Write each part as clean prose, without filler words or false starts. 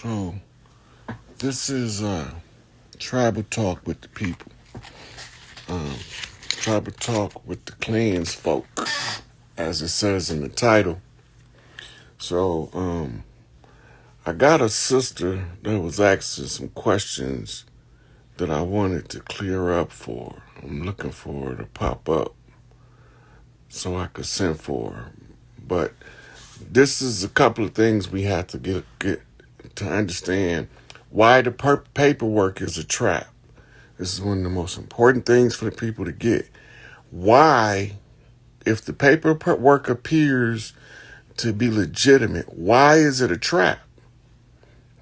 So this is tribal talk with the people. Um, Tribal talk with the clans folk, as it says in the title. So I got a sister that was asking some questions that I wanted to clear up for her. I'm looking for her to pop up so I could send for her. But this is a couple of things we have to get to understand why the paperwork is a trap. This is one of the most important things for the people to get. Why, if the paperwork appears to be legitimate, why is it a trap?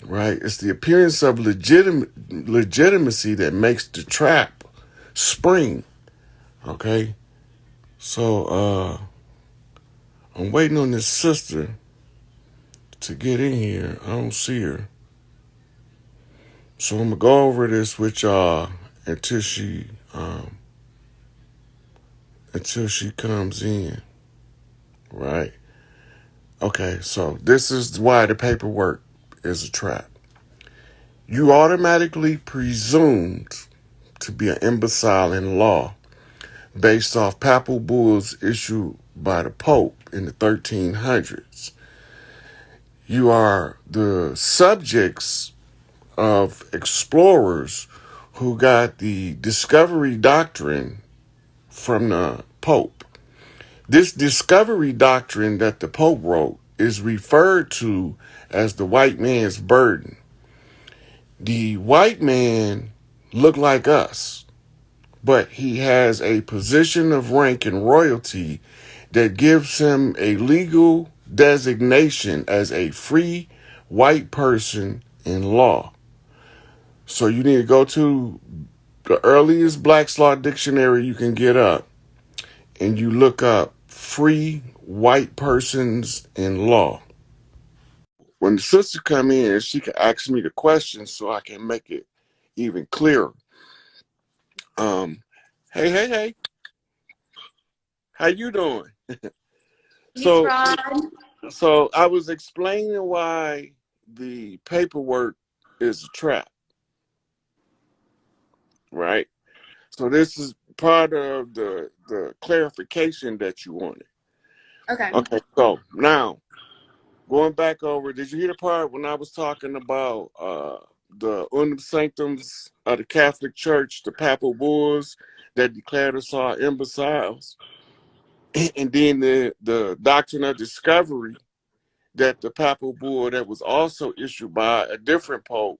Right? It's the appearance of legitimacy that makes the trap spring. Okay? So I'm waiting on this sister to get in here. I don't see her. So I'm gonna go over this with y'all until she comes in. Right? Okay, so this is why the paperwork is a trap. You automatically presumed to be an imbecile in law based off papal bulls issued by the Pope in the 1300s. You are the subjects of explorers who got the discovery doctrine from the Pope. This discovery doctrine that the Pope wrote is referred to as the white man's burden. The white man looked like us, but he has a position of rank and royalty that gives him a legal designation as a free white person in law. So you need to go to the earliest Black's Law dictionary you can get up, and you look up free white persons in law. When the sister come in, she can ask me the questions so I can make it even clearer. Um, hey, how you doing? Peace, So, Rod. so I was explaining why the paperwork is a trap, right? So this is part of the clarification that you wanted. Okay. Okay, so now going back over, did you hear the part when I was talking about the unum sanctums of the Catholic Church, the papal bulls that declared us all imbeciles, and then the doctrine of discovery that the papal bull that was also issued by a different pope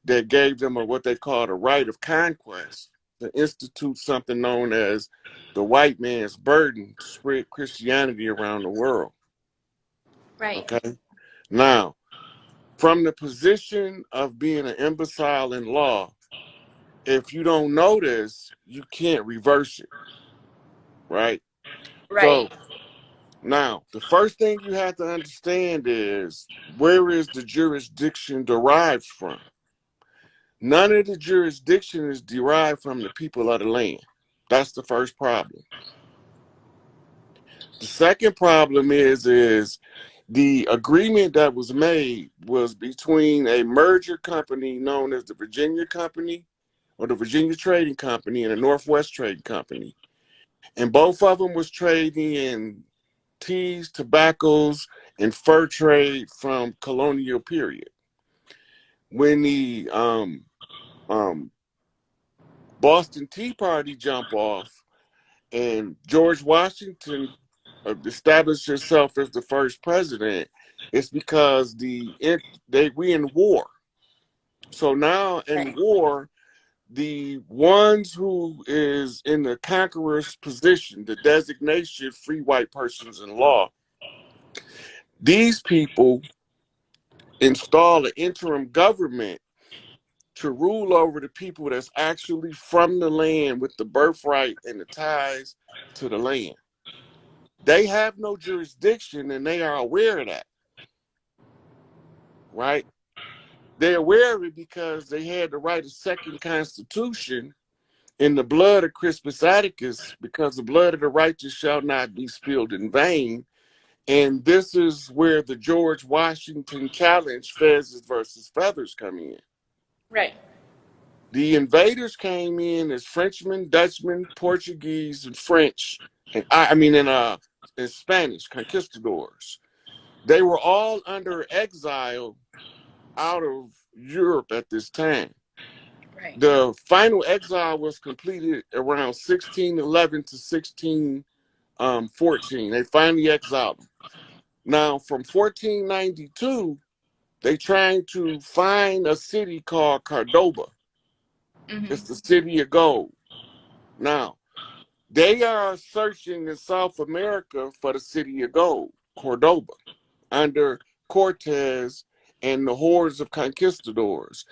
that gave them what they called a right of conquest to institute something known as the white man's burden to spread Christianity around the world. Right. Okay. Now, from the position of being an imbecile in law, if you don't know this, you can't reverse it. Right? Right. So now, the first thing you have to understand is where is the jurisdiction derived from? None of the jurisdiction is derived from the people of the land. That's the first problem. The second problem is the agreement that was made was between a merger company known as the Virginia Company or the Virginia Trading Company and the Northwest Trading Company. And both of them was trading in teas, tobaccos, and fur trade from colonial period. When the Boston Tea Party jump off and George Washington established himself as the first president, it's because we in war. So now in war, the ones who is in the conqueror's position, the designation free white persons in law, these people install an interim government to rule over the people that's actually from the land with the birthright and the ties to the land. They have no jurisdiction and they are aware of that, right? They're aware of it because they had to write a second constitution in the blood of Crispus Attucus, because the blood of the righteous shall not be spilled in vain. And this is where the George Washington challenge, Fezes versus Feathers, come in. Right. The invaders came in as Frenchmen, Dutchmen, Portuguese, and French, and in Spanish conquistadors. They were all under exile out of Europe at this time. Right. The final exile was completed around 1611 to 1614. They finally exiled them. Now, from 1492, they trying to find a city called Cordoba. It's the city of gold. Now, they are searching in South America for the city of gold, Cordoba, under Cortez and the hordes of conquistadors.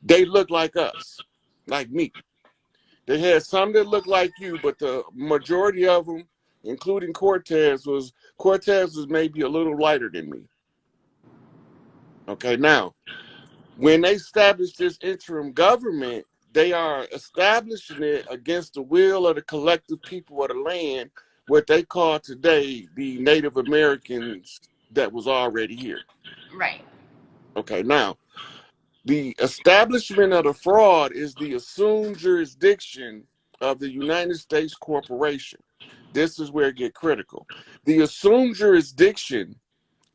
They look like us, like me. They had some that looked like you, but the majority of them, including Cortez was maybe a little lighter than me. Okay, now when they established this interim government, they are establishing it against the will of the collective people of the land, what they call today the Native Americans that was already here. Right. Okay, now the establishment of the fraud is the assumed jurisdiction of the United States corporation. This is where it gets critical. The assumed jurisdiction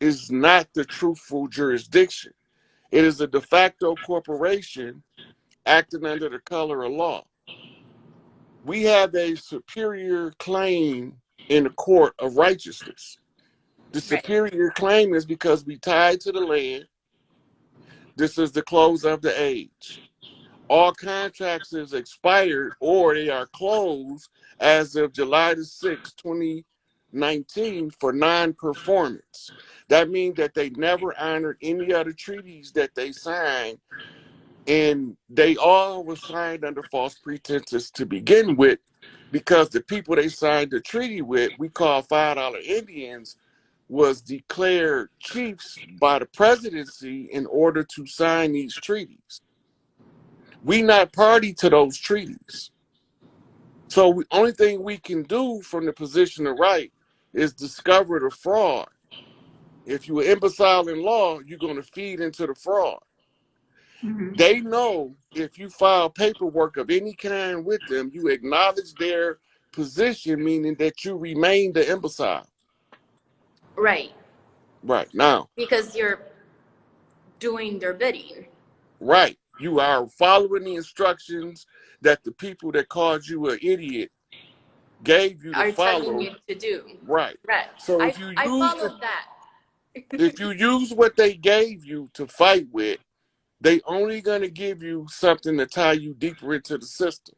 is not the truthful jurisdiction. It is a de facto corporation acting under the color of law. We have a superior claim in the court of righteousness. The Right. superior claim is because we tied to the land. This is the close of the age. All contracts is expired or they are closed as of July the 6th, 2019 for non-performance. That means that they never honored any other treaties that they signed, and they all were signed under false pretenses to begin with, because the people they signed the treaty with, we call $5 Indians, was declared chiefs by the presidency in order to sign these treaties. We not party to those treaties. So the only thing we can do from the position of right is discover the fraud. If you're imbecile in law, you're going to feed into the fraud. They know if you file paperwork of any kind with them, you acknowledge their position, meaning that you remain the imbecile. Right. Right. Now, Because you're doing their bidding. right. You are following the instructions that the people that called you an idiot gave you to Are telling follow. you to do. Right. Right. So I followed that. if you use what they gave you to fight with, they only going to give you something to tie you deeper into the system.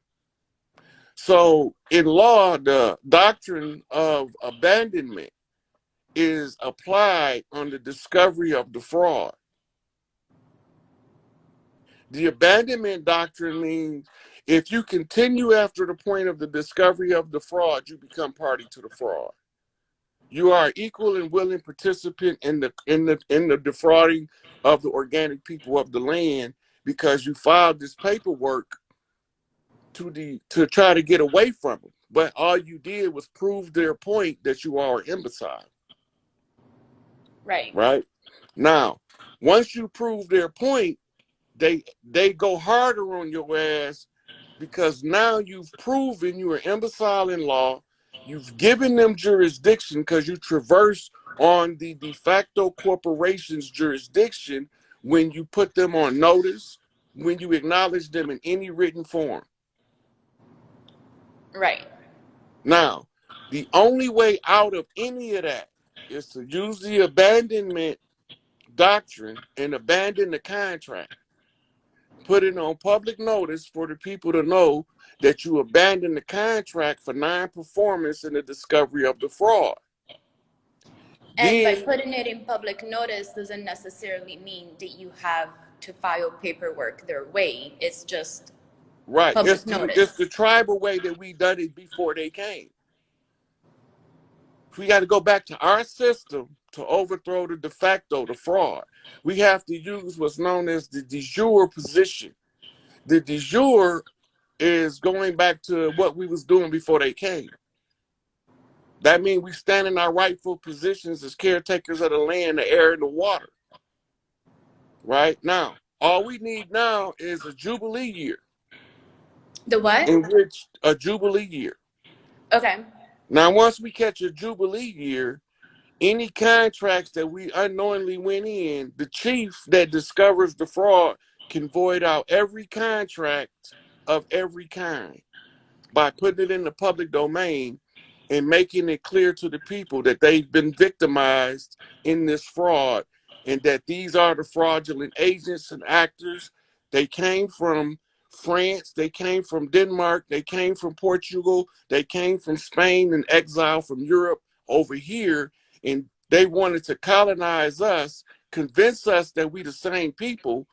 So in law, the doctrine of abandonment is applied on the discovery of the fraud. The abandonment doctrine means if you continue after the point of the discovery of the fraud, you become party to the fraud. You are equal and willing participant in the defrauding of the organic people of the land, because you filed this paperwork to try to get away from them. But all you did was prove their point that you are an imbecile. Right. Right? Now, once you prove their point, they go harder on your ass, because now you've proven you're an imbecile in law. You've given them jurisdiction because you traverse on the de facto corporation's jurisdiction when you put them on notice, when you acknowledge them in any written form. Right. Now, the only way out of any of that is to use the abandonment doctrine and abandon the contract. Put it on public notice for the people to know that you abandoned the contract for non-performance in the discovery of the fraud. And by Then, putting it in public notice doesn't necessarily mean that you have to file paperwork their way. It's just right, public it's the notice. tribal way that we done it before they came. We got to go back to our system to overthrow the de facto, the fraud. We have to use what's known as the de jure position. The de jure is going back to what we was doing before they came. That means we stand in our rightful positions as caretakers of the land, the air, and the water. Right now, all we need now is a jubilee year, The what? in which a jubilee year. Okay. Now, once we catch a jubilee year, any contracts that we unknowingly went in, the chief that discovers the fraud can void out every contract of every kind by putting it in the public domain and making it clear to the people that they've been victimized in this fraud and that these are the fraudulent agents and actors. They came from France, they came from Denmark, they came from Portugal, they came from Spain in exile from Europe over here, and they wanted to colonize us, convince us that we the same people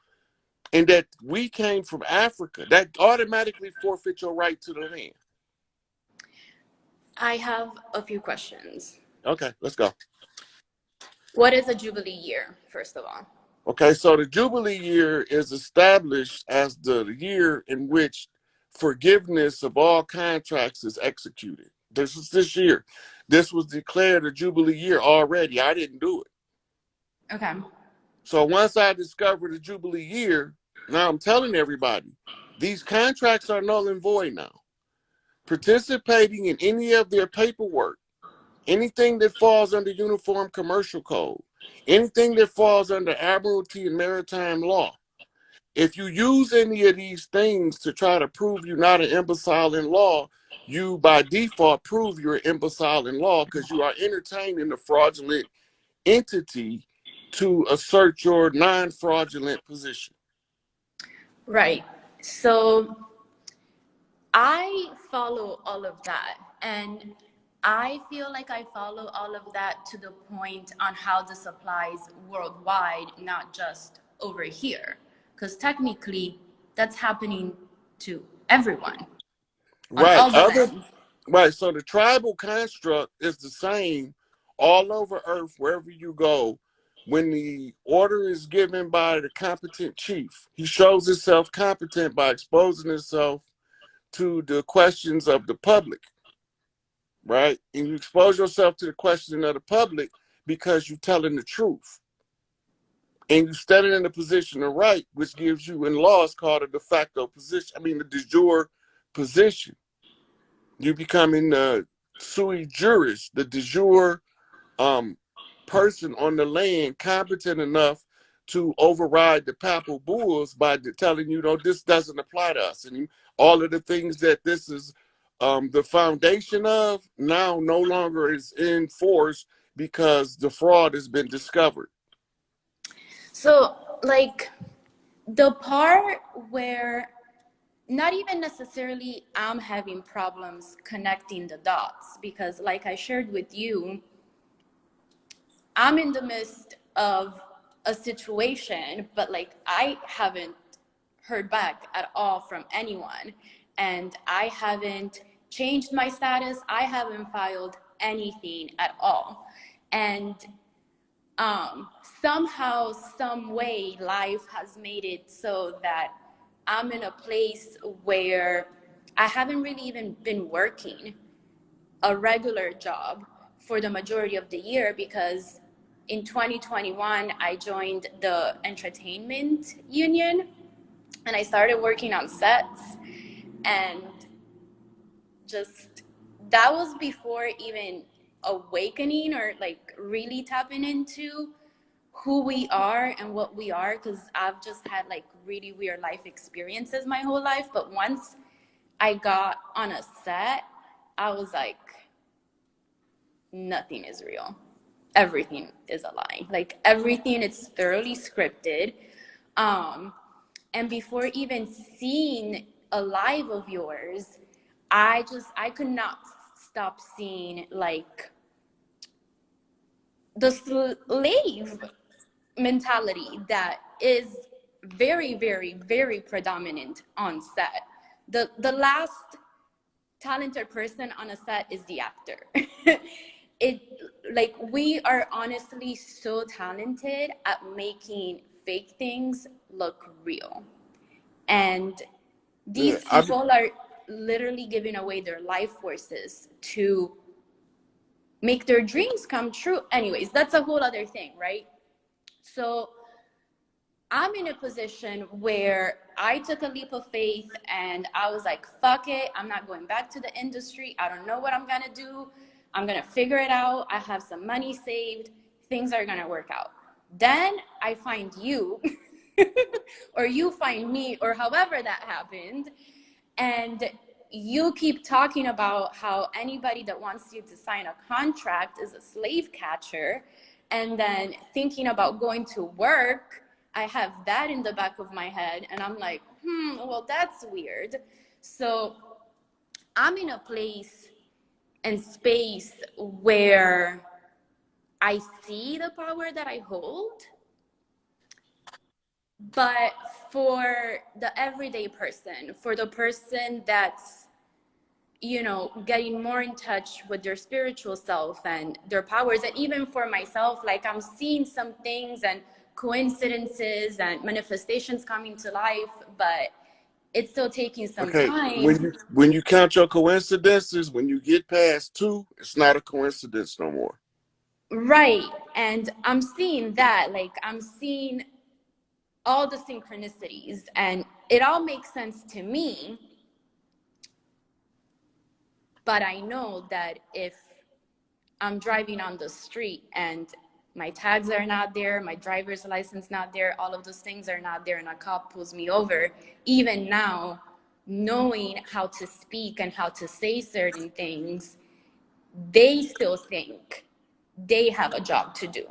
and that we came from Africa. That automatically forfeits your right to the land. I have a few questions. Okay, let's go. What is a Jubilee year, first of all? Okay, so the Jubilee year is established as the year in which forgiveness of all contracts is executed. This is this year. This was declared a Jubilee year already. I didn't do it. Okay. So once I discovered the Jubilee year, now I'm telling everybody, these contracts are null and void now. Participating in any of their paperwork, anything that falls under Uniform Commercial Code, anything that falls under Admiralty and Maritime Law, if you use any of these things to try to prove you're not an imbecile in law, you by default prove you're an imbecile in law because you are entertaining a fraudulent entity to assert your non-fraudulent position. Right. So I follow all of that. And I feel like I follow all of that to the point on how this applies worldwide, not just over here. Because technically, that's happening to everyone on Right. all the lands. Right. So the tribal construct is the same all over Earth, wherever you go. When the order is given by the competent chief, he shows himself competent by exposing himself to the questions of the public. Right. And you expose yourself to the question of the public because you're telling the truth. And you standing in the position of right, which gives you in law is called a de facto position. I mean, the de jure position. You becoming the sui juris, the de jure person on the land, competent enough to override the papal bulls by telling you, no, this doesn't apply to us. And all of the things that this is the foundation of now no longer is in force because the fraud has been discovered. So, like, the part where not even necessarily I'm having problems connecting the dots, because, like I shared with you, I'm in the midst of a situation, but like I haven't heard back at all from anyone. And I haven't changed my status. I haven't filed anything at all. And somehow, some way, life has made it so that I'm in a place where I haven't really even been working a regular job for the majority of the year, because in 2021 I joined the entertainment union and I started working on sets, and just that was before even awakening or like really tapping into who we are and what we are, because I've just had like really weird life experiences my whole life. But once I got on a set, I was like, nothing is real. Everything is a lie. Like everything is thoroughly scripted. And before even seeing a live of yours, I could not stop seeing like the slave mentality that is very, very, very predominant on set. The last talented person on a set is the actor. It like we are honestly so talented at making fake things look real. And Yeah, these people are literally giving away their life forces to make their dreams come true. Anyways, that's a whole other thing, right? So I'm in a position where I took a leap of faith and I was like, fuck it. I'm not going back to the industry. I don't know what I'm going to do. I'm going to figure it out. I have some money saved. Things are going to work out. Then I find you, or you find me, or however that happened. And you keep talking about how anybody that wants you to sign a contract is a slave catcher. And then thinking about going to work, I have that in the back of my head. And I'm like, well, that's weird. So I'm in a place and space where I see the power that I hold. But for the everyday person, for the person that's, getting more in touch with their spiritual self and their powers, and even for myself, like I'm seeing some things and coincidences and manifestations coming to life, but it's still taking some Okay, time. when you count your coincidences, when you get past two, it's not a coincidence no more. Right. And I'm seeing that, like I'm seeing all the synchronicities, and it all makes sense to me. But I know that if I'm driving on the street and my tags are not there, my driver's license not there, all of those things are not there, and a cop pulls me over, even now, knowing how to speak and how to say certain things, they still think they have a job to do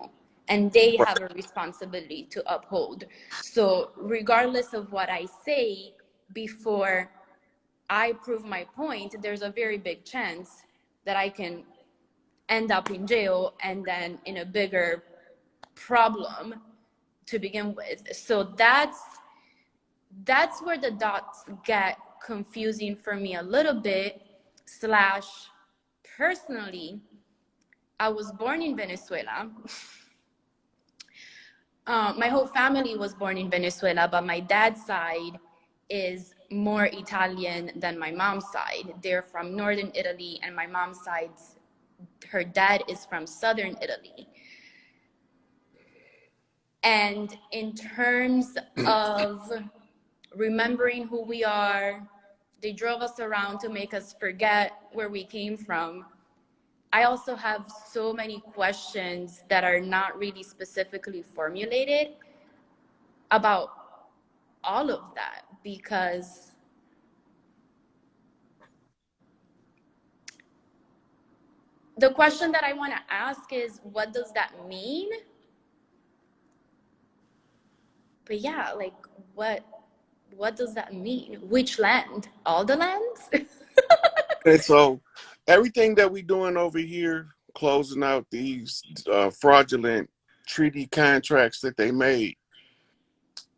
and they Right. have a responsibility to uphold. So regardless of what I say, before I prove my point, there's a very big chance that I can end up in jail and then in a bigger problem to begin with. So that's where the dots get confusing for me a little bit. Slash, personally, I was born in Venezuela. My whole family was born in Venezuela, but my dad's side is more Italian than my mom's side. They're from northern Italy, and my mom's side, her dad is from southern Italy. And in terms of remembering who we are, they drove us around to make us forget where we came from. I also have so many questions that are not really specifically formulated about all of that, because the question that I want to ask is, what does that mean? But yeah, like what does that mean? Which land? All the lands? And so everything that we doing over here, closing out these fraudulent treaty contracts that they made,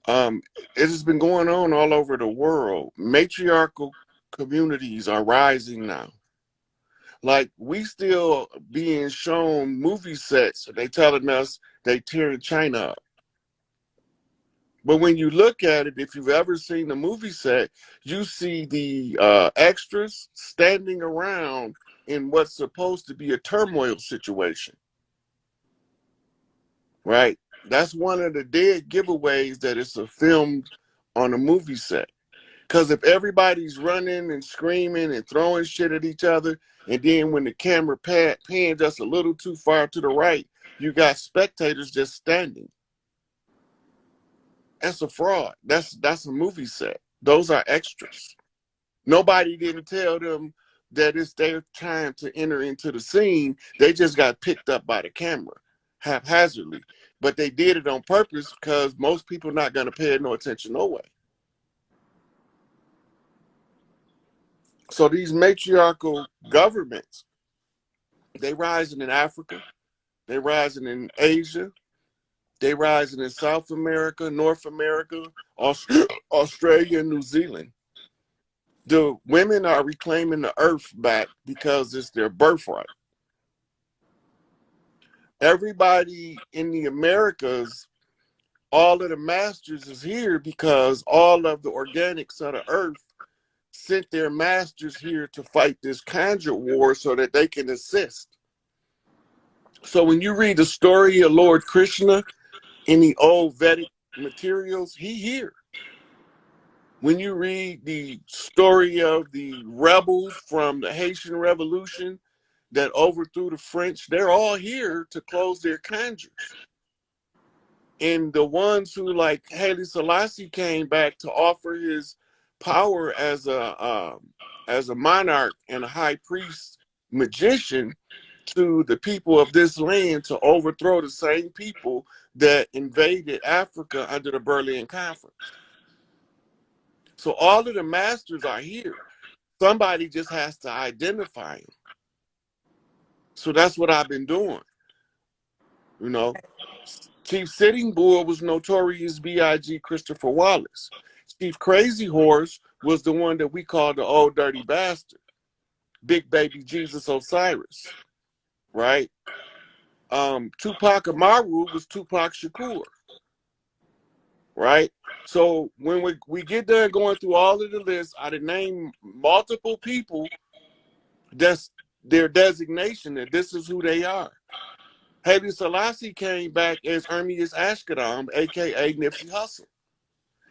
it has been going on all over the world. Matriarchal communities are rising now. Like we still being shown movie sets. They telling us they tearing China up. But when you look at it, if you've ever seen the movie set, you see the extras standing around in what's supposed to be a turmoil situation, right? That's one of the dead giveaways that it's a filmed on a movie set. Because if everybody's running and screaming and throwing shit at each other, and then when the camera pans just a little too far to the right, you got spectators just standing. That's a fraud. That's a movie set. Those are extras. Nobody didn't tell them that it's their time to enter into the scene. They just got picked up by the camera haphazardly. But they did it on purpose because most people are not going to pay no attention no way. So these matriarchal governments, they rising in Africa, they rising in Asia, they rising in South America, North America, Australia, New Zealand. The women are reclaiming the earth back because it's their birthright. Everybody in the Americas, all of the masters is here because all of the organics of the earth sent their masters here to fight this conjure war so that they can assist. So when you read the story of Lord Krishna in the old Vedic materials, he here. When you read the story of the rebels from the Haitian Revolution that overthrew the French, they're all here to close their conjures. And the ones who, like Haile Selassie, came back to offer his power as a monarch and a high priest magician to the people of this land to overthrow the same people that invaded Africa under the Berlin Conference. So all of the masters are here. Somebody just has to identify them. So that's what I've been doing. You know, Chief Sitting Bull was Notorious B.I.G. Christopher Wallace. Chief Crazy Horse was the one that we called the old dirty bastard. Big Baby Jesus Osiris, right? Tupac Amaru was Tupac Shakur, right? So when we get done going through all of the lists, I did name multiple people. That's their designation, that this is who they are. Haile Selassie came back as Ermias Ashkadam, aka Nipsey Hussle.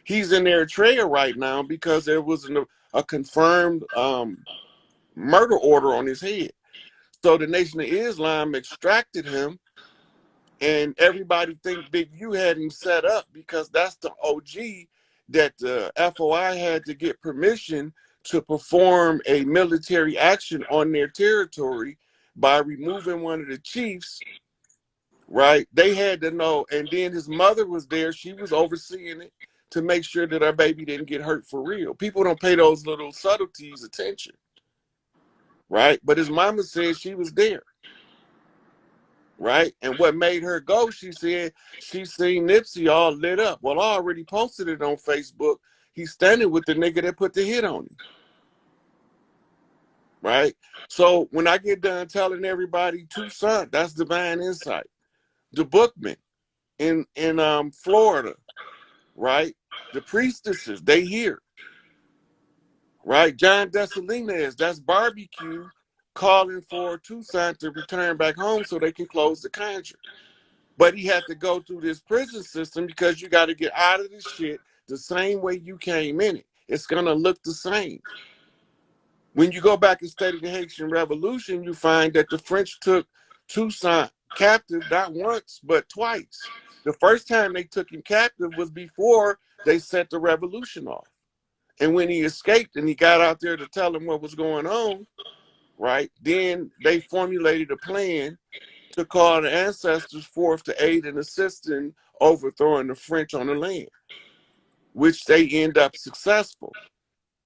He's in Eritrea right now because there was a confirmed murder order on his head. So the Nation of Islam extracted him, and everybody think Big U had him set up because that's the OG that the FOI had to get permission to perform a military action on their territory by removing one of the chiefs, right? They had to know, and then his mother was there. She was overseeing it to make sure that our baby didn't get hurt for real. People don't pay those little subtleties attention, right? But his mama said she was there, right? And what made her go, she said she seen Nipsey all lit up. Well, I already posted it on Facebook. He's standing with the nigga that put the hit on him, right? So when I get done telling everybody Toussaint, that's divine insight. The Bookman in Florida, right? The priestesses, they here, right? John Dessalines, that's barbecue calling for Toussaint to return back home so they can close the conjure. But he had to go through this prison system because you got to get out of this shit the same way you came in it. It's going to look the same. When you go back and study the Haitian Revolution, you find that the French took Toussaint captive not once, but twice. The first time they took him captive was before they set the revolution off. And when he escaped and he got out there to tell them what was going on, right, then they formulated a plan to call the ancestors forth to aid and assist in overthrowing the French on the land, which they end up successful.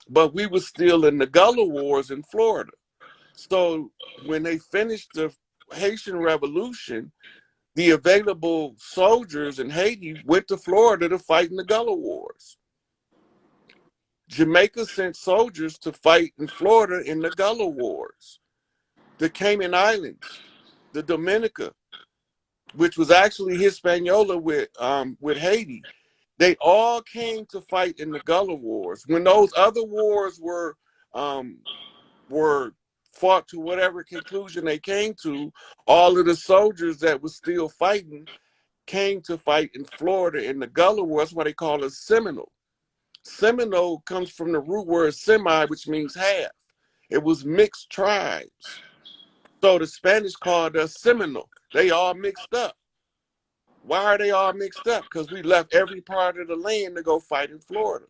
But we were still in the Gullah Wars in Florida. So when they finished the Haitian Revolution, the available soldiers in Haiti went to Florida to fight in the Gullah Wars. Jamaica sent soldiers to fight in Florida in the Gullah Wars. The Cayman Islands, the Dominica, which was actually Hispaniola with Haiti, they all came to fight in the Gullah Wars. When those other wars were fought to whatever conclusion they came to, all of the soldiers that were still fighting came to fight in Florida in the Gullah Wars. That's why they call it Seminole. Seminole comes from the root word semi, which means half. It was mixed tribes. So the Spanish called us Seminole. They all mixed up. Why are they all mixed up? Because we left every part of the land to go fight in Florida.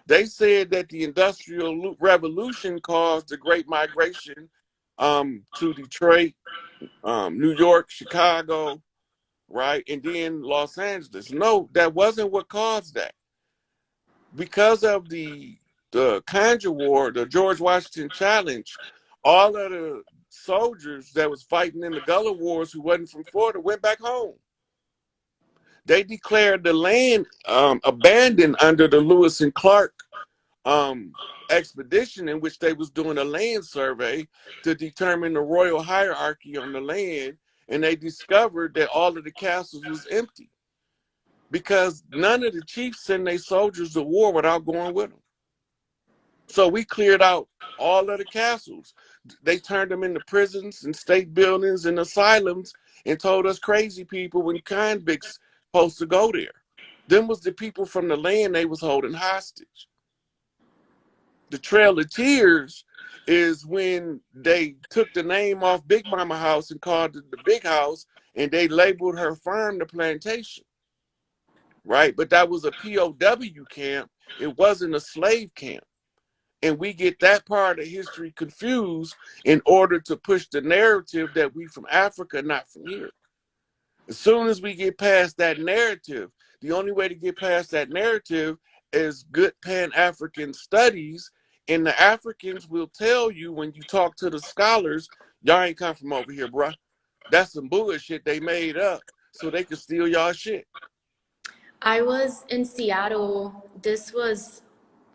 They said that the Industrial Revolution caused the Great Migration to Detroit, New York, Chicago, right? And then Los Angeles. No, that wasn't what caused that. Because of the Conjure War, the George Washington Challenge, all of the soldiers that was fighting in the Gullah Wars who wasn't from Florida went back home. They declared the land abandoned under the Lewis and Clark expedition, in which they was doing a land survey to determine the royal hierarchy on the land, and they discovered that all of the castles was empty because none of the chiefs sent their soldiers to war without going with them. So we cleared out all of the castles. They turned them into prisons and state buildings and asylums and told us crazy people when convicts supposed to go there. Them was the people from the land they was holding hostage. The Trail of Tears is when they took the name off Big Mama House and called it the Big House, and they labeled her farm the plantation, right? But that was a POW camp. It wasn't a slave camp. And we get that part of history confused in order to push the narrative that we from Africa, not from here. As soon as we get past that narrative, the only way to get past that narrative is good Pan-African studies. And the Africans will tell you when you talk to the scholars, y'all ain't come from over here, bruh. That's some bullshit they made up so they could steal y'all shit. I was in Seattle. This was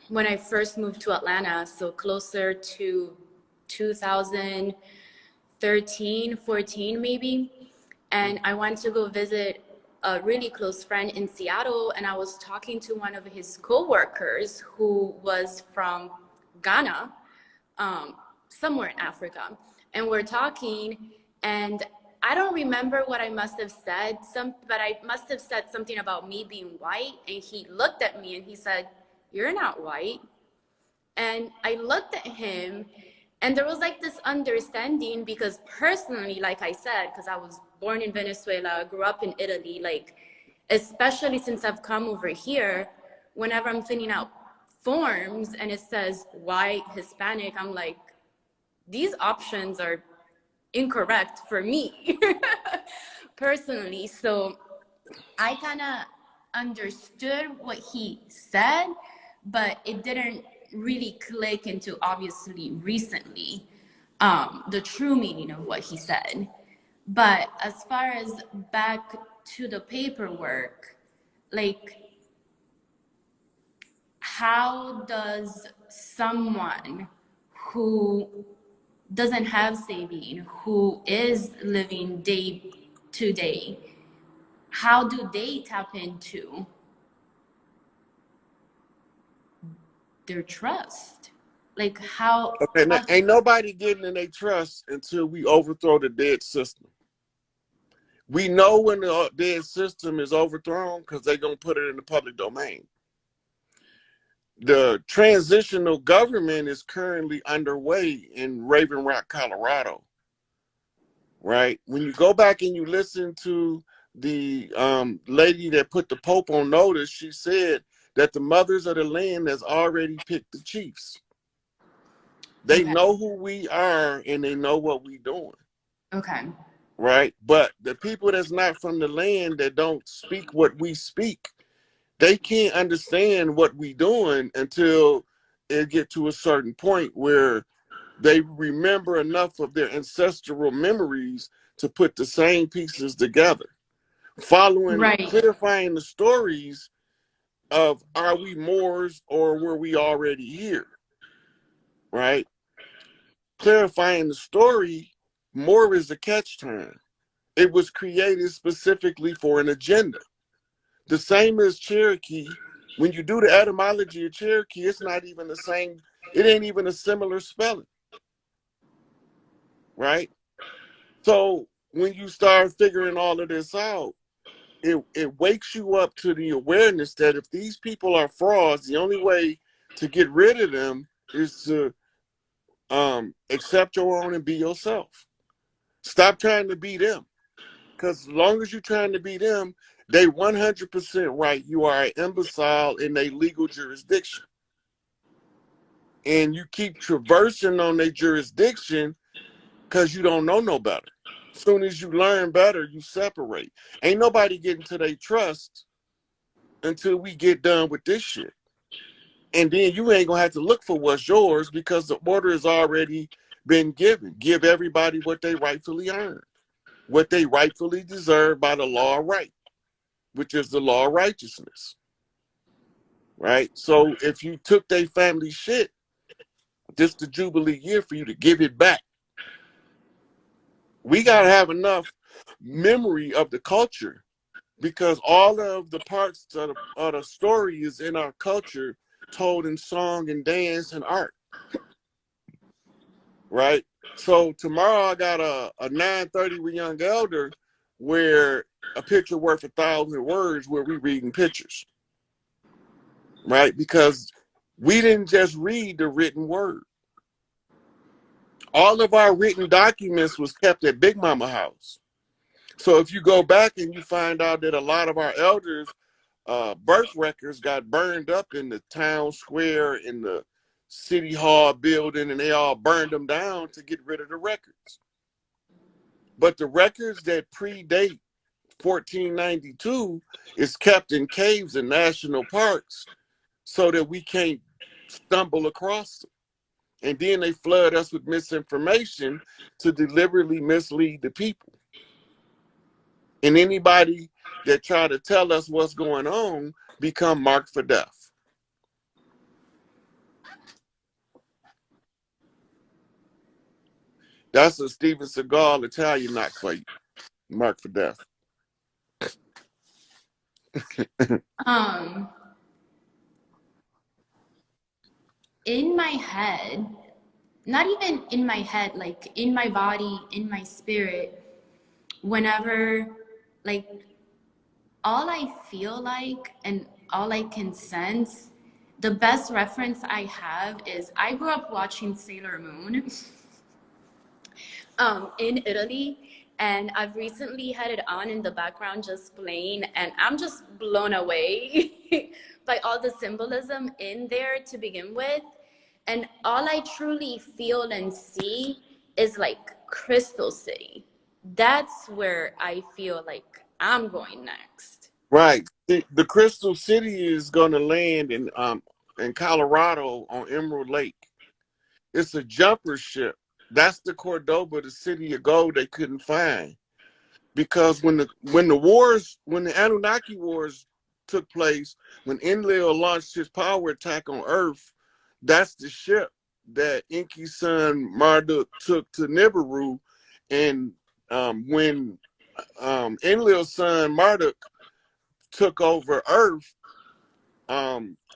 when I first moved to Atlanta, so closer to 2013, 14 maybe. And I went to go visit a really close friend in Seattle, and I was talking to one of his coworkers who was from Ghana, somewhere in Africa. And we're talking, and I don't remember what I must have said, but I must have said something about me being white. And he looked at me and he said, "You're not white." And I looked at him, and there was like this understanding because personally, like I said, because I was born in Venezuela, grew up in Italy, like, especially since I've come over here, whenever I'm filling out forms and it says white, Hispanic, I'm like, these options are incorrect for me personally. So I kind of understood what he said, but it didn't really click into obviously recently the true meaning of what he said. But as far as back to the paperwork, like, how does someone who doesn't have saving, who is living day to day, how do they tap into their trust? Like, Okay, now, how ain't nobody getting in their trust until we overthrow the dead system. We know when the dead system is overthrown because they're going to put it in the public domain. The transitional government is currently underway in Raven Rock, Colorado, right? When you go back and you listen to the lady that put the Pope on notice, she said that the mothers of the land has already picked the chiefs. They okay. know who we are and they know what we doing. Okay. Right? But the people that's not from the land that don't speak what we speak, they can't understand what we doing until it get to a certain point where they remember enough of their ancestral memories to put the same pieces together. Following, Right. clarifying the stories of are we Moors or were we already here? Right? Clarifying the story, Moor is a catch term. It was created specifically for an agenda. The same as Cherokee. When you do the etymology of Cherokee, it's not even the same. It ain't even a similar spelling, right? So when you start figuring all of this out, it wakes you up to the awareness that if these people are frauds, the only way to get rid of them is to accept your own and be yourself. Stop trying to be them. Because as long as you're trying to be them, they 100% right. You are an imbecile in a legal jurisdiction. And you keep traversing on their jurisdiction because you don't know no better. As soon as you learn better, you separate. Ain't nobody getting to their trust until we get done with this shit. And then you ain't going to have to look for what's yours because the order has already been given. Give everybody what they rightfully earned, what they rightfully deserve by the law of right, which is the law of righteousness, right? So if you took their family shit, this the Jubilee year for you to give it back. We got to have enough memory of the culture because all of the parts of the story is in our culture told in song and dance and art, right? So tomorrow I got a 9:30 with Young Elder where a picture worth 1,000 words where we reading pictures, right? Because we didn't just read the written word. All of our written documents was kept at Big Mama house. So if you go back and you find out that a lot of our elders' birth records got burned up in the town square, in the city hall building, and they all burned them down to get rid of the records. But the records that predate 1492 is kept in caves and national parks so that we can't stumble across them. And then they flood us with misinformation to deliberately mislead the people. And anybody that try to tell us what's going on become marked for death. That's a Steven Seagal Italian knock for you, marked for death. Um, in my head, not even in my head, like in my body, in my spirit, whenever, like, all I feel like and all I can sense, the best reference I have is I grew up watching Sailor Moon in Italy, and I've recently had it on in the background just playing, and I'm just blown away by all the symbolism in there to begin with. And all I truly feel and see is like Crystal City. That's where I feel like I'm going next. Right. The Crystal City is going to land in Colorado on Emerald Lake. It's a jumper ship. That's the Cordoba, the city of gold they couldn't find. Because when the Anunnaki wars took place, when Enlil launched his power attack on Earth, that's the ship that Enki's son Marduk took to Nibiru. And when Enlil's son Marduk took over Earth,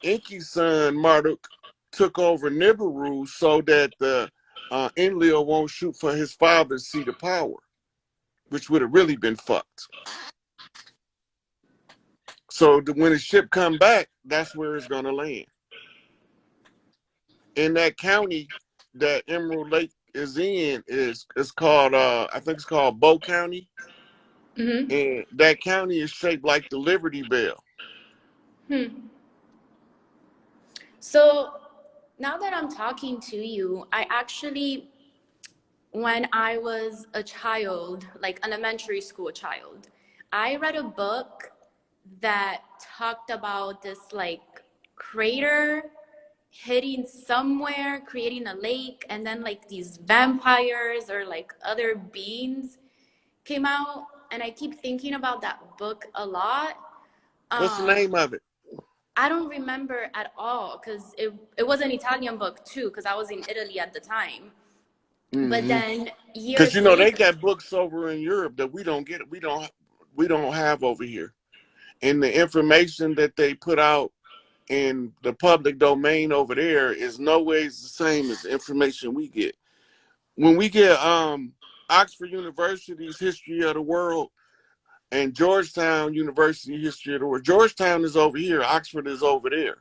Enki's son Marduk took over Nibiru so that the Enlil won't shoot for his father's seat of power, which would have really been fucked. So when the ship come back, that's where it's gonna land. In that county that Emerald Lake is in is called I think it's called Bow County, Mm-hmm. and that county is shaped like the Liberty Bell. Hmm. So now that I'm talking to you, I actually, when I was a child, like elementary school child, I read a book that talked about this like crater hitting somewhere, creating a lake, and then like these vampires or like other beings came out. And I keep thinking about that book a lot. What's the Um, name of it? I don't remember at all because it was an Italian book too, because I was in Italy at the time. But Mm-hmm. then Because years you know they later, got books over in Europe that we don't get. We don't have over here. And the information that they put out in the public domain over there is no ways the same as the information we get. When we get Oxford University's History of the World and Georgetown University History of the World, Georgetown is over here, Oxford is over there.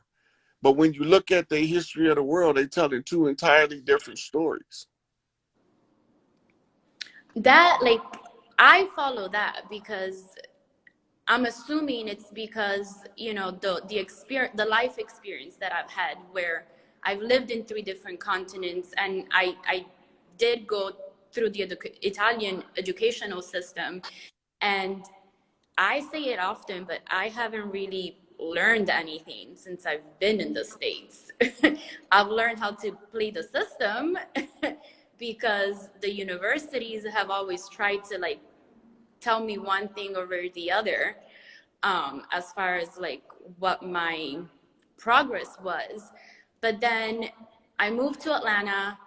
But when you look at the history of the world, they telling two entirely different stories. that like I follow that because I'm assuming it's because the experience, the life experience that I've had, where I've lived in three different continents, and I did go through the Italian educational system, and I say it often, but I haven't really learned anything since I've been in the States. I've learned how to play the system because the universities have always tried to like tell me one thing over the other, as far as like what my progress was. But then I moved to Atlanta.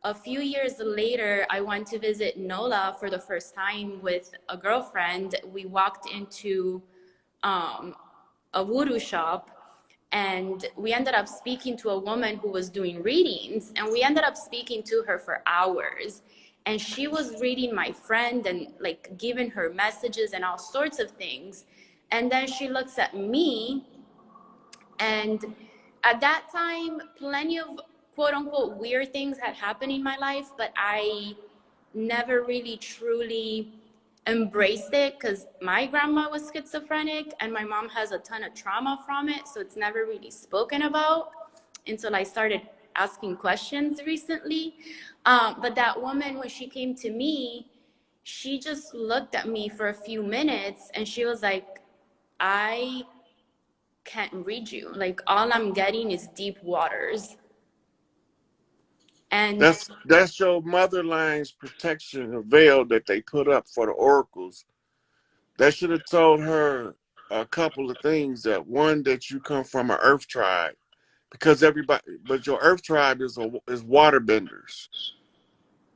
A few years later, I went to visit NOLA for the first time with a girlfriend. We walked into a voodoo shop, And we ended up speaking to a woman who was doing readings, and we ended up speaking to her for hours. And she was reading my friend and like giving her messages and all sorts of things. And then she looks at me, and at that time, plenty of quote unquote weird things had happened in my life, but I never really truly embraced it because my grandma was schizophrenic and my mom has a ton of trauma from it. So it's never really spoken about until I started asking questions recently. But that woman, when she came to me, she just looked at me for a few minutes and she was like, I can't read you. Like, all I'm getting is deep waters. And That's your motherline's protection, a veil that they put up for the oracles. That should have told her a couple of things. That one, that you come from an earth tribe, because everybody, but your earth tribe is waterbenders.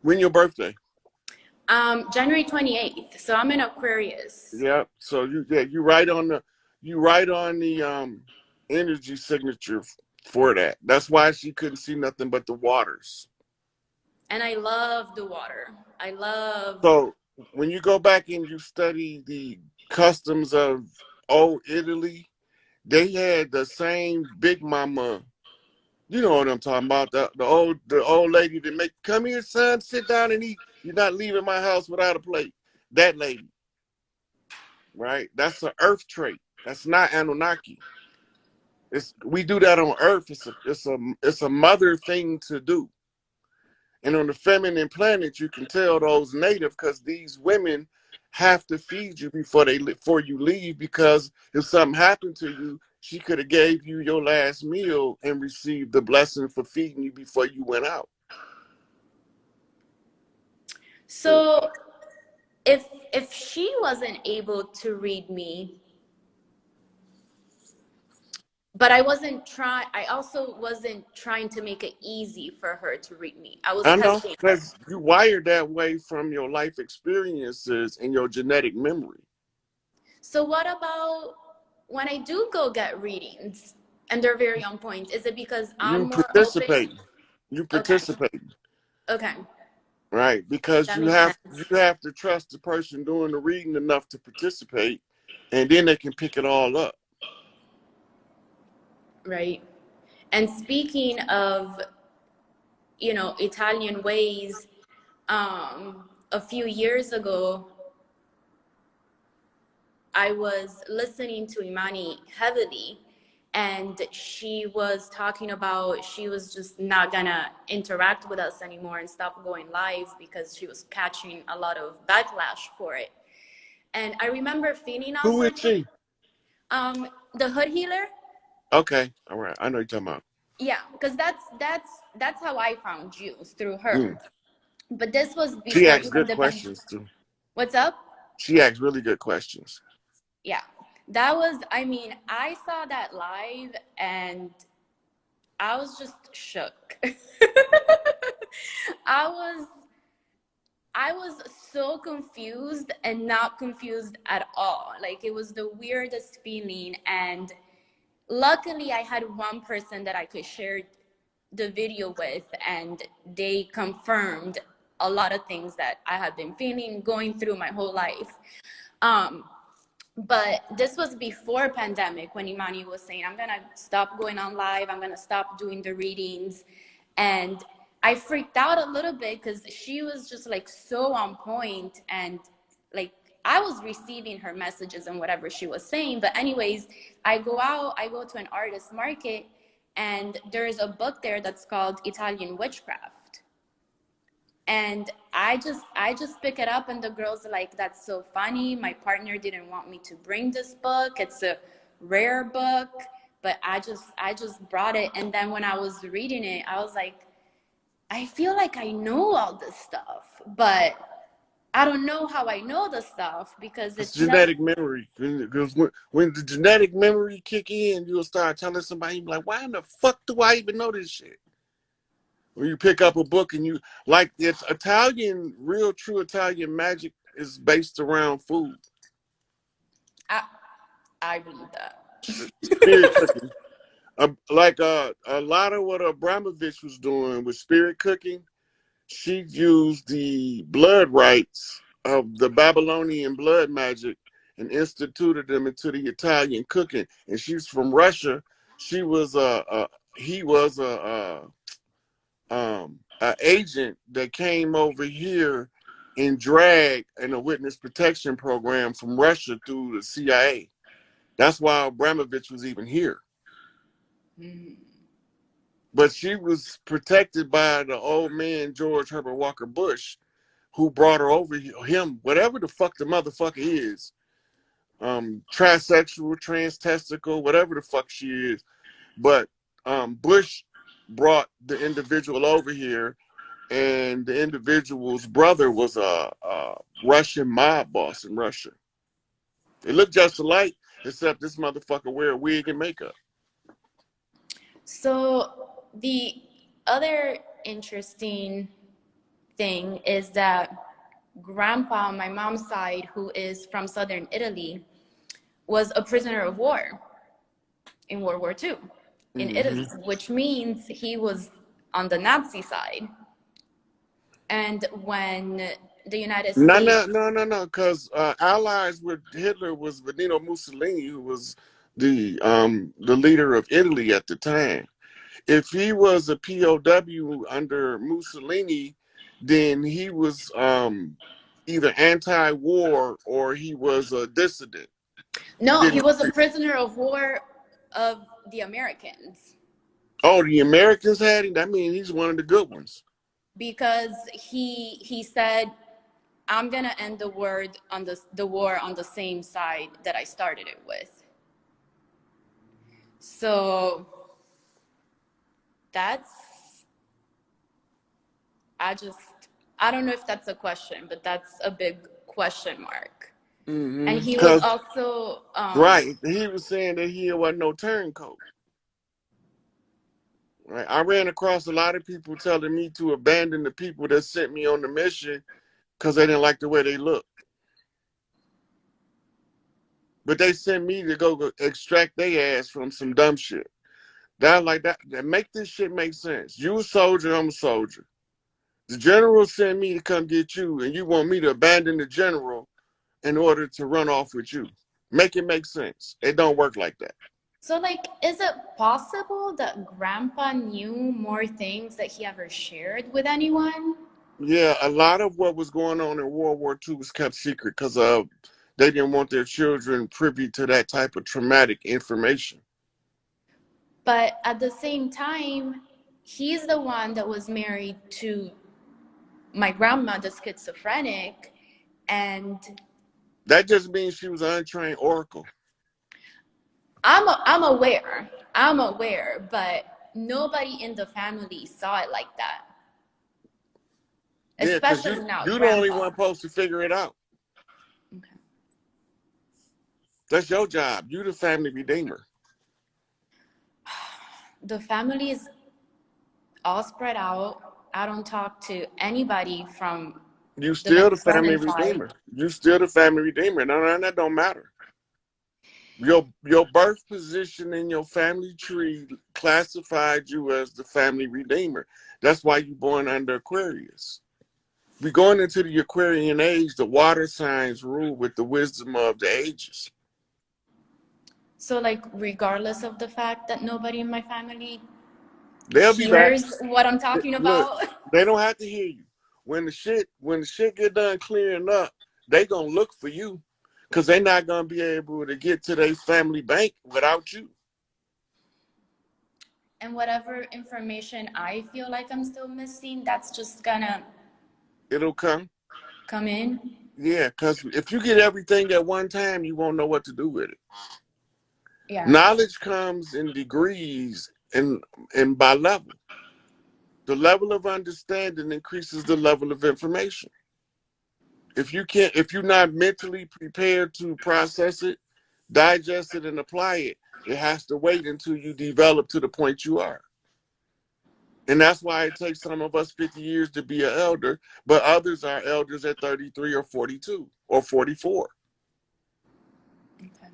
When your birthday? January 28th. So I'm in Aquarius. Yep. So you write on the energy signature for that. That's why she couldn't see nothing but the waters. And I love the water. I love. So when you go back and you study the customs of old Italy, they had the same Big Mama. You know what I'm talking about? The old lady that make, come here, son, sit down and eat. You're not leaving my house without a plate. That lady, right? That's an Earth trait. That's not Anunnaki. We do that on Earth. It's a mother thing to do. And on the feminine planet, you can tell those native, because these women have to feed you before you leave, because if something happened to you, she could have gave you your last meal and received the blessing for feeding you before you went out. So if she wasn't able to read me, but I also wasn't trying to make it easy for her to read me. I was I know, testing her. because you wired that way from your life experiences and your genetic memory. So what about when I do go get readings and they're very on point? Is it because I'm You more open? participate. You Okay. participate. Okay. Right, because That you makes have you sense. have to trust the person doing the reading enough to participate, and then they can pick it all up. Right. And speaking of, Italian ways, a few years ago, I was listening to Imani heavily, and she was talking about she was just not gonna interact with us anymore and stop going live because she was catching a lot of backlash for it. And I remember feeling all Who is sorts of she? the hood healer. Okay, all right, I know you're talking about. Yeah, because that's how I found you, through her. Mm. But this was She before asks even good the pandemic. questions too. What's up? She asks really good questions. Yeah, that was. I mean, I saw that live, and I was just shook. I was I was so confused and not confused at all. Like, it was the weirdest feeling, and luckily I had one person that I could share the video with, and they confirmed a lot of things that I had been feeling going through my whole life. Um, but this was before pandemic, when Imani was saying, I'm gonna stop going on live, I'm gonna stop doing the readings. And I freaked out a little bit because she was just like so on point, and like I was receiving her messages and whatever she was saying. But anyways, I go to an artist market, and there's a book there that's called Italian Witchcraft. And I just pick it up, and the girls are like, that's so funny, my partner didn't want me to bring this book, it's a rare book, but I just brought it. And then when I was reading it, I was like, I feel like I know all this stuff, but I don't know how I know the stuff because It's it's never. genetic memory. Because when the genetic memory kick in, you'll start telling somebody, you'll be like, why in the fuck do I even know this shit? When you pick up a book and you, like, it's Italian, real true Italian magic is based around food. I, I believe that. Spirit cooking. A lot of what Abramovich was doing with spirit cooking, she used the blood rights of the Babylonian blood magic and instituted them into the Italian cooking. And she's from Russia. She was he was a agent that came over here in drag in a witness protection program from Russia through the CIA. That's why Abramovich was even here. Mm. But she was protected by the old man George Herbert Walker Bush, who brought her over him, whatever the fuck the motherfucker is, trisexual, transtestical, whatever the fuck she is. But Bush brought the individual over here, and the individual's brother was a Russian mob boss in Russia. They look just alike, except this motherfucker wear a wig and makeup. So the other interesting thing is that grandpa on my mom's side, who is from southern Italy, was a prisoner of war in World War II in Mm-hmm. Italy, which means he was on the Nazi side. And when the United No, no, States, no, no, no. Because allies with Hitler was Benito Mussolini, who was the leader of Italy at the time. If he was a POW under Mussolini, then he was either anti-war or he was a dissident. He no, he didn't. was a prisoner of war of the Americans Oh, the Americans had him. That means he's one of the good ones. because he said, I'm gonna end the war on the same side that I started it with. So that's I just I don't know if that's a question, but that's a big question mark. And he was Because also right, he was saying that he wasn't no turncoat. Right, I ran across a lot of people telling me to abandon the people that sent me on the mission because they didn't like the way they look. But they sent me to go extract their ass from some dumb shit. That like that make this shit make sense. You a soldier, I'm a soldier. The general sent me to come get you, and you want me to abandon the general in order to run off with you. Make it make sense. It don't work like that. so like is it possible that grandpa knew more things that he ever shared with anyone? Yeah, a lot of what was going on in World War II was kept secret because they didn't want their children privy to that type of traumatic information. But at the same time, he's the one that was married to my grandma, the schizophrenic, and That just means she was an untrained oracle. I'm aware, but nobody in the family saw it like that, Yeah, because especially not you the only one grandpa. supposed to figure it out. Okay. That's your job. You the family redeemer. The family is all spread out. I don't talk to anybody from You the still the family Venezuelan side. redeemer. You still the family redeemer. No, no, that don't matter. Your birth position in your family tree classified you as the family redeemer. That's why you born under Aquarius. We going into the Aquarian age, the water signs rule with the wisdom of the ages. So, like, regardless of the fact that nobody in my family They'll be back. hears what I'm talking Look, about. they don't have to hear you. When the shit get done clearing up, they gonna look for you because they not gonna be able to get to their family bank without you. And whatever information I feel like I'm still missing, that's just gonna It'll come. come in. Yeah, because if you get everything at one time, you won't know what to do with it. Yeah. Knowledge comes in degrees and by level. The level of understanding increases the level of information. If you're not mentally prepared to process it, digest it, and apply it, it has to wait until you develop to the point you are. And that's why it takes some of us 50 years to be an elder, but others are elders at 33 or 42 or 44. Okay.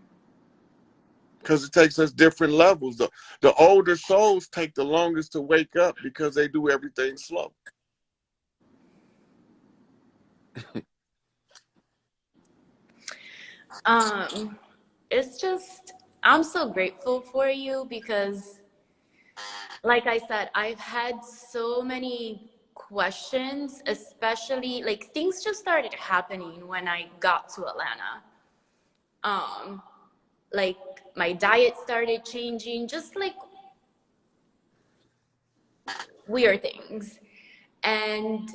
because it takes us different levels. The older souls take the longest to wake up because they do everything slow. Um, it's just, I'm so grateful for you because, like I said, I've had so many questions, especially like things just started happening when I got to Atlanta. Um, like my diet started changing, just like weird things. And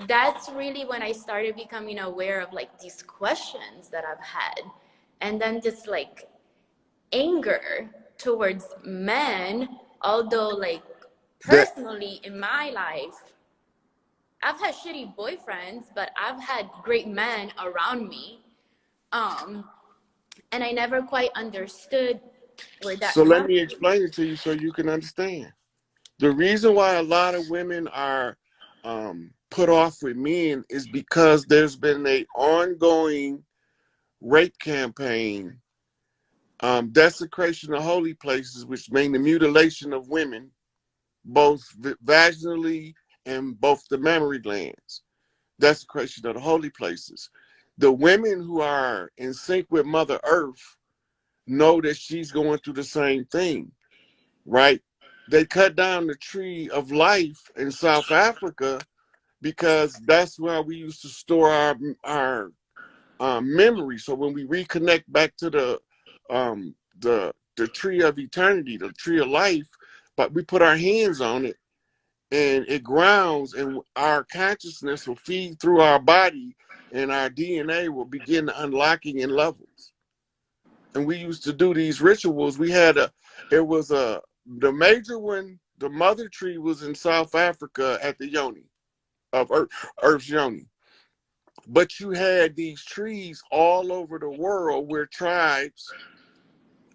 that's really when I started becoming aware of like these questions that I've had. And then this like anger towards men, although like That personally in my life, I've had shitty boyfriends, but I've had great men around me. Um, and I never quite understood where so that let comes me from. explain it to you so you can understand. The reason why a lot of women are put off with men is because there's been a ongoing rape campaign, desecration of holy places, which mean the mutilation of women, both vaginally and both the mammary glands, desecration of the holy places. The women who are in sync with Mother Earth know that she's going through the same thing, right? They cut down the tree of life in South Africa because that's where we used to store our memory. So when we reconnect back to the tree of eternity, the tree of life, but we put our hands on it and it grounds, and our consciousness will feed through our body, and our DNA will begin unlocking in levels. And we used to do these rituals. It was the major one. The mother tree was in South Africa at the Yoni of Earth's Yoni. But you had these trees all over the world where tribes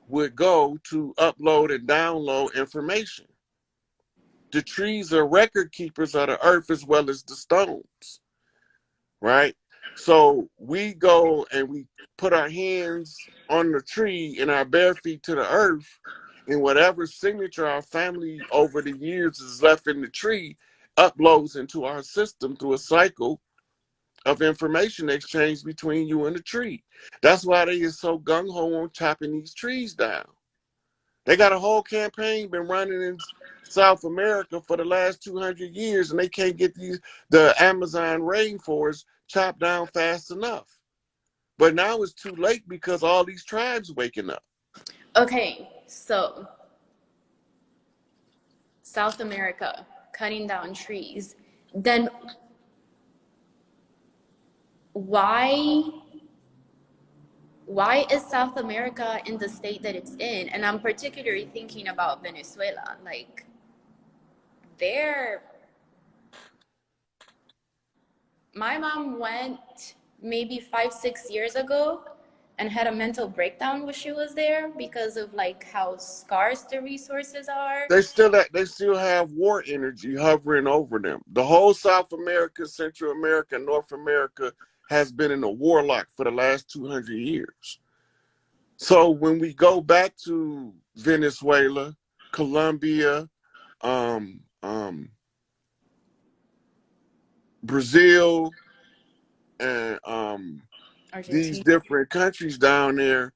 would go to upload and download information. The trees are record keepers of the earth as well as the stones, right? So we go and we put our hands on the tree and our bare feet to the earth, and whatever signature our family over the years has left in the tree uploads into our system through a cycle of information exchange between you and the tree. That's why they is so gung ho on chopping these trees down. They got a whole campaign been running in South America for the last 200 years, and they can't get the Amazon rainforest chopped down fast enough. But now it's too late because all these tribes waking up. Okay, so South America cutting down trees. Then why why is South America in the state that it's in? And I'm particularly thinking about Venezuela. Like they're my mom went maybe 5, 6 years ago and had a mental breakdown when she was there because of like how scarce the resources are. They still have war energy hovering over them. The whole South America, Central America, North America has been in a warlock for the last 200 years. So when we go back to Venezuela, Colombia, um, um, Brazil, and these Argentina. different countries down there,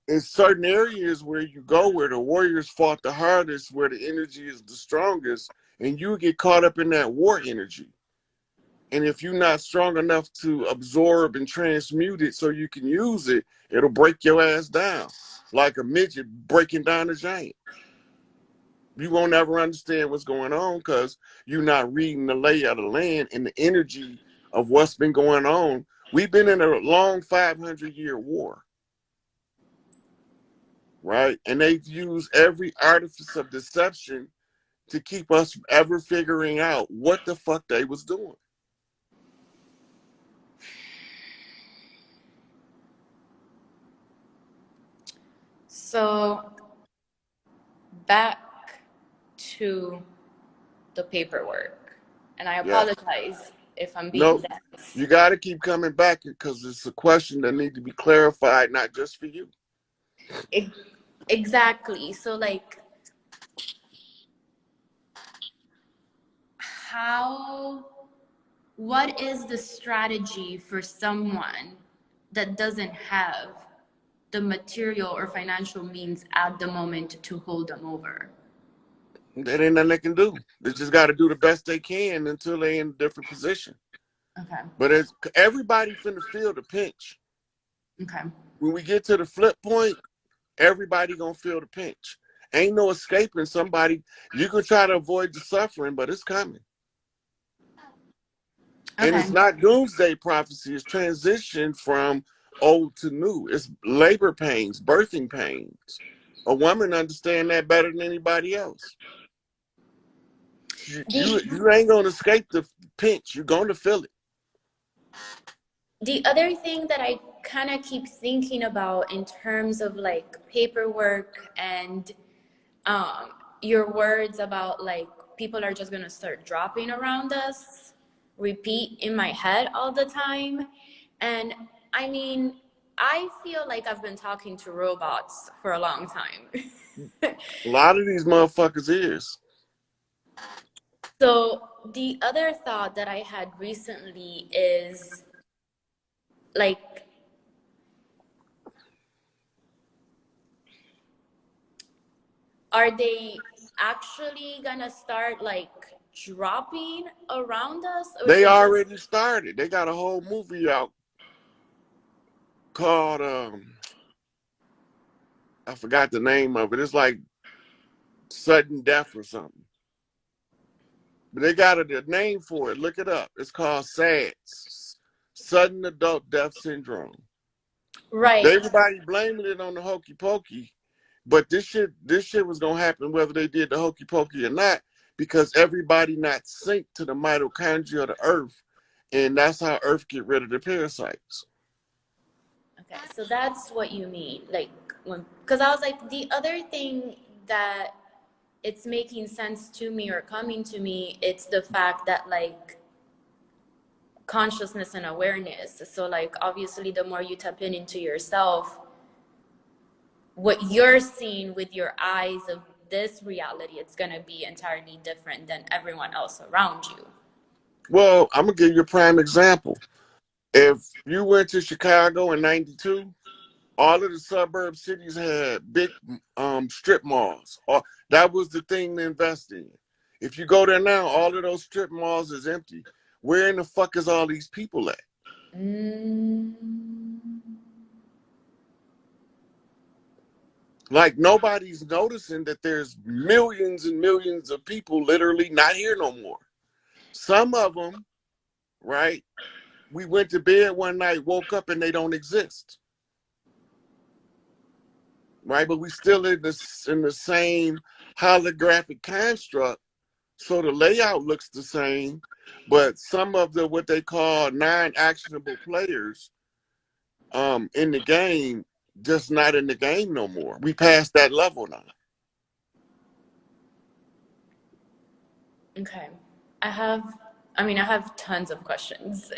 in certain areas where you go, where the warriors fought the hardest, where the energy is the strongest, and you get caught up in that war energy. And if you're not strong enough to absorb and transmute it so you can use it, it'll break your ass down like a midget breaking down a giant. You won't ever understand what's going on because you're not reading the lay of the land and the energy of what's been going on. We've been in a long 500-year war, right? And they've used every artifice of deception to keep us from ever figuring out what the fuck they was doing. So back to the paperwork. And I Yeah. apologize if I'm being No, dense. you got to keep coming back because it's a question that need to be clarified, not just for you. Exactly. So like how what is the strategy for someone that doesn't have the material or financial means at the moment to hold them over? That ain't nothing they can do. They just got to do the best they can until they in a different position. Okay. But as everybody finna feel the pinch. Okay. When we get to the flip point, everybody gonna feel the pinch. Ain't no escaping somebody. You can try to avoid the suffering, but it's coming. And Okay. it's not doomsday prophecy. It's transition from old to new. It's labor pains, birthing pains. A woman understand that better than anybody else. The You ain't gonna escape the pinch. You're gonna feel it. the other thing that I kind of keep thinking about in terms of like paperwork and um, your words about like people are just gonna start dropping around us repeat in my head all the time. And I mean, I feel like I've been talking to robots for a long time. A lot of these motherfuckers is. So the other thought that I had recently is like, are they actually gonna start like dropping around us, or is They it just already started. They got a whole movie out called I forgot the name of it. It's like sudden death or something. But they got a name for it. Look it up. It's called SADS, sudden adult death syndrome. right? Everybody blaming it on the hokey pokey, but this shit was gonna happen whether they did the hokey pokey or not, because everybody not synced to the mitochondria of the earth, and that's how Earth get rid of the parasites. Okay, so that's what you mean. Like when, because I was like, the other thing that it's making sense to me or coming to me, it's the fact that like consciousness and awareness. So like obviously the more you tap in into yourself, what you're seeing with your eyes of this reality, it's gonna be entirely different than everyone else around you. Well, I'm gonna give you a prime example. If you went to Chicago in '92, all of the suburb cities had big strip malls. That was the thing to invest in. If you go there now, all of those strip malls is empty. Where in the fuck is all these people at? Mm, Like nobody's noticing that there's millions and millions of people literally not here no more. Some of them, right? We went to bed one night, woke up, and they don't exist, right? But we still in the same holographic construct. So the layout looks the same, but some of the what they call non-actionable players in the game just not in the game no more. We passed that level now. okay. I have, I mean, I have tons of questions.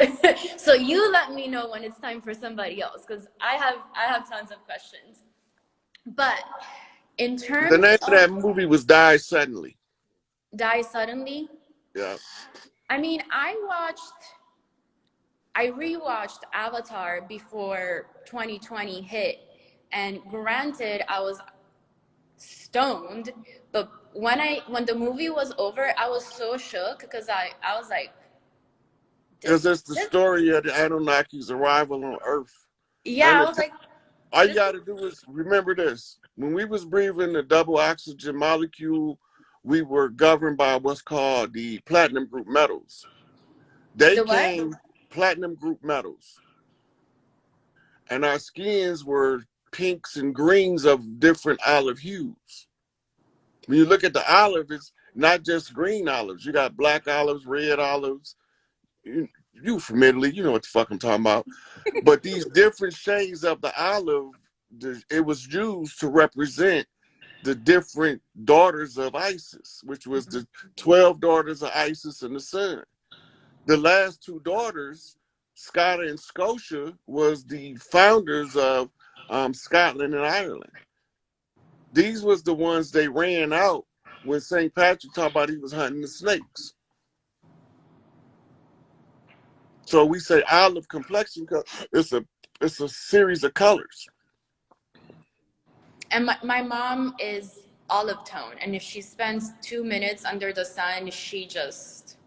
So you let me know when it's time for somebody else, because I have tons of questions. But in The terms name of of that movie was Die Suddenly. die suddenly, Yeah. I mean, I rewatched Avatar before 2020 hit, and granted, I was stoned, but when the movie was over, I was so shook because I was like, Because this it's the this story of the Anunnaki's arrival on Earth. yeah, I And was like, all you this got to do is remember this. When we was breathing the double oxygen molecule, we were governed by what's called the platinum group metals. They the what? came platinum group metals. And our skins were pinks and greens of different olive hues. When you look at the olive, it's not just green olives. You got black olives, red olives. You familiar, you know what the fuck I'm talking about. But these different shades of the olive, it was used to represent the different daughters of Isis, which was the 12 daughters of Isis and the sun. The last two daughters, Scotta and Scotia, was the founders of Scotland and Ireland. These was the ones they ran out when St. Patrick talked about he was hunting the snakes. So we say olive complexion because it's a series of colors. And my mom is olive tone, and if she spends 2 minutes under the sun, she just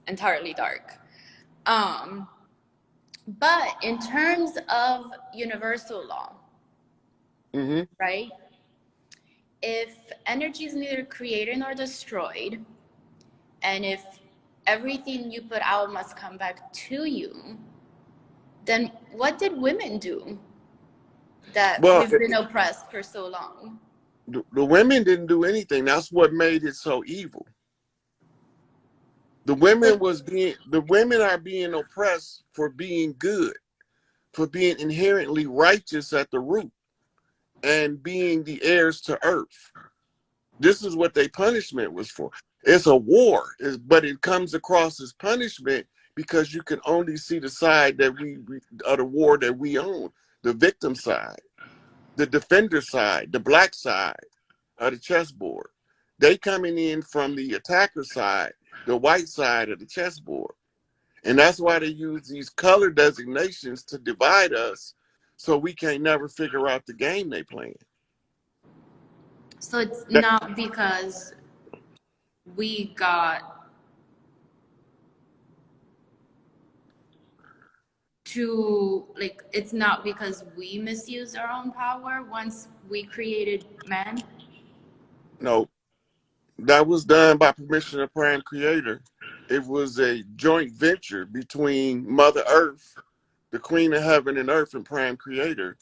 entirely dark. Um, but in terms of universal law, Mm-hmm. right? If energy is neither created nor destroyed, and if everything you put out must come back to you, then what did women do that Well, we've been oppressed for so long? the women didn't do anything. That's what made it so evil. But The women are being oppressed for being good, for being inherently righteous at the root, and being the heirs to earth. This is what their punishment was for. It's a war, but it comes across as punishment because you can only see the side that we of the war that we own, the victim side, the defender side, the black side of the chessboard. They coming in from the attacker side, the white side of the chessboard. And that's why they use these color designations to divide us so we can't never figure out the game they playing. so it's That, not because we got to, like, it's not because we misused our own power once we created man. no, that was done by permission of Prime Creator. It was a joint venture between Mother Earth, the Queen of Heaven and Earth, and Prime Creator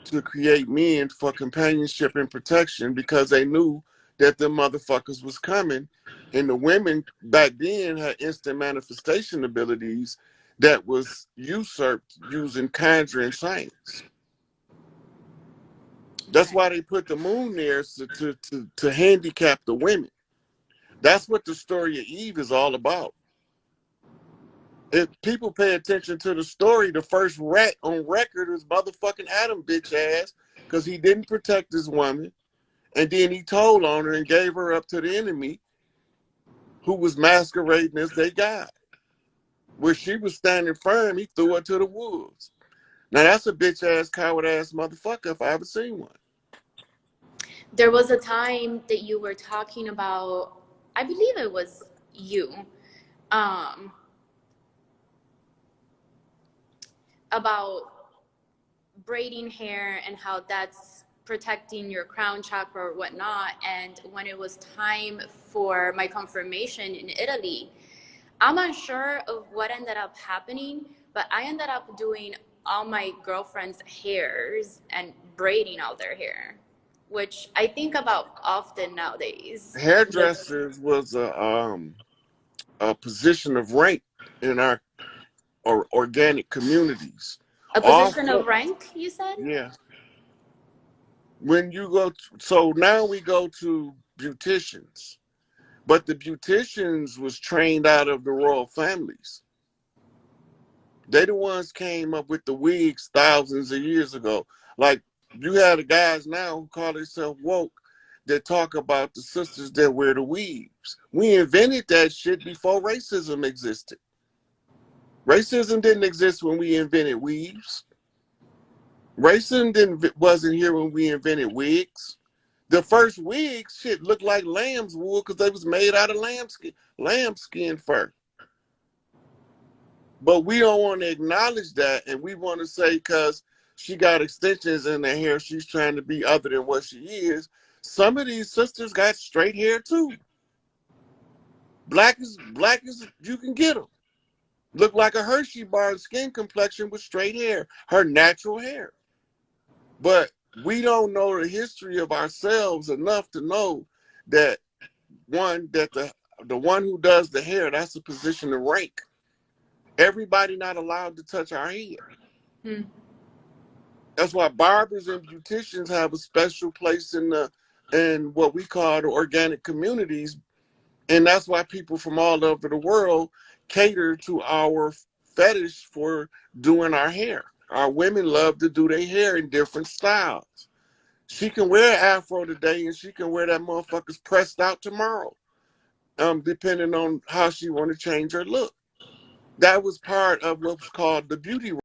to create men for companionship and protection because they knew that the motherfuckers was coming. And the women back then had instant manifestation abilities that was usurped using conjuring science. That's Okay. why they put the moon there to handicap the women. That's what the story of Eve is all about. If people pay attention to the story, the first rat on record is motherfucking Adam bitch ass because he didn't protect his woman. And then he told on her and gave her up to the enemy who was masquerading as their God. Where she was standing firm, he threw her to the wolves. Now that's a bitch ass, coward ass motherfucker if I ever seen one. There was a time that you were talking about, I believe it was you, um, about braiding hair and how that's protecting your crown chakra or whatnot. And when it was time for my confirmation in Italy, I'm unsure of what ended up happening, but I ended up doing all my girlfriends' hairs and braiding all their hair, which I think about often nowadays. Like, Hairdressers was a position of rank in our organic communities. a position of Also, rank, you said? yeah, when you go to, so now we go to beauticians, but the beauticians was trained out of the royal families. They the ones came up with the wigs thousands of years ago. Like you have the guys now who call themselves woke that talk about the sisters that wear the weaves. We invented that shit before racism existed. Racism didn't exist when we invented weaves. Racism didn't wasn't here when we invented wigs. The first wigs shit looked like lamb's wool because they was made out of lambskin fur. But we don't want to acknowledge that, and we want to say because she got extensions in her hair, she's trying to be other than what she is. Some of these sisters got straight hair too. Black as you can get them. Look like a Hershey bar skin complexion with straight hair, her natural hair. But we don't know the history of ourselves enough to know that the one who does the hair, that's a position of rank. Everybody not allowed to touch our hair. Hmm. That's why barbers and beauticians have a special place in what we call the organic communities, and that's why people from all over the world cater to our fetish for doing our hair. Our women love to do their hair in different styles. She can wear an afro today, and she can wear that motherfucker's pressed out tomorrow. Depending on how she want to change her look. That was part of what was called the beauty